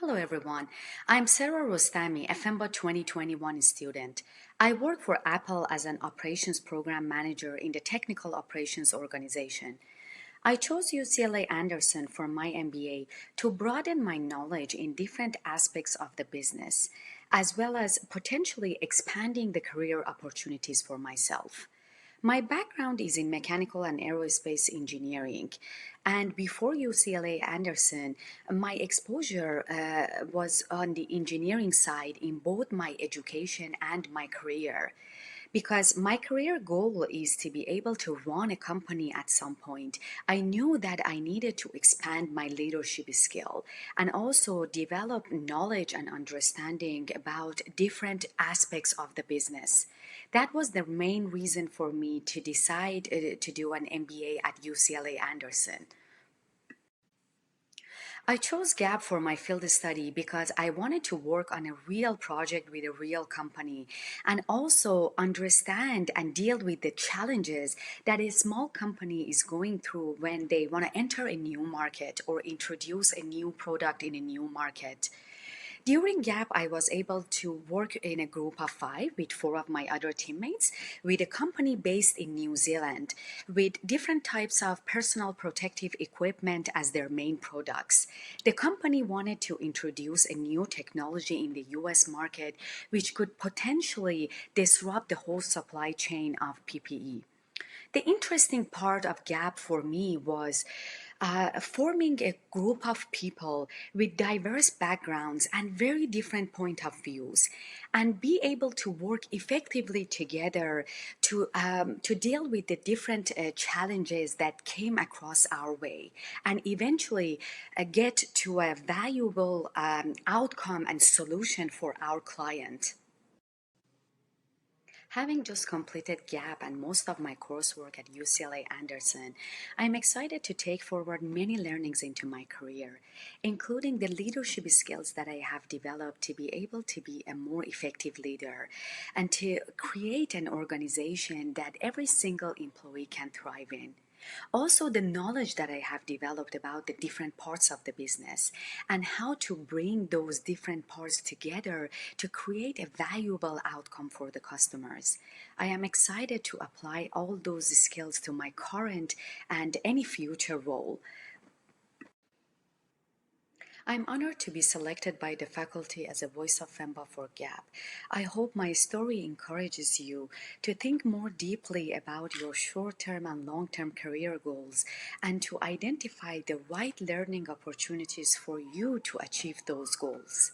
Hello everyone, I'm Sara, a FEMBA 2021 student. I work for Apple as an operations program manager in the technical operations organization. I chose UCLA Anderson for my MBA to broaden my knowledge in different aspects of the business, as well as potentially expanding the career opportunities for myself. My background is in mechanical and aerospace engineering, and before UCLA Anderson, my exposure was on the engineering side in both my education and my career. Because my career goal is to be able to run a company at some point, I knew that I needed to expand my leadership skill and also develop knowledge and understanding about different aspects of the business. That was the main reason for me to decide to do an MBA at UCLA Anderson. I chose GAP for my field study because I wanted to work on a real project with a real company and also understand and deal with the challenges that a small company is going through when they want to enter a new market or introduce a new product in a new market. During GAP, I was able to work in a group of 5 with 4 of my other teammates with a company based in New Zealand with different types of personal protective equipment as their main products. The company wanted to introduce a new technology in the US market which could potentially disrupt the whole supply chain of PPE. The interesting part of GAP for me was forming a group of people with diverse backgrounds and very different point of views, and be able to work effectively together to deal with the different challenges that came across our way, and eventually get to a valuable outcome and solution for our client. Having just completed GAP and most of my coursework at UCLA Anderson, I'm excited to take forward many learnings into my career, including the leadership skills that I have developed to be able to be a more effective leader and to create an organization that every single employee can thrive in. Also, the knowledge that I have developed about the different parts of the business and how to bring those different parts together to create a valuable outcome for the customers. I am excited to apply all those skills to my current and any future role. I'm honored to be selected by the faculty as a Voice of FEMBA for GAP. I hope my story encourages you to think more deeply about your short-term and long-term career goals and to identify the right learning opportunities for you to achieve those goals.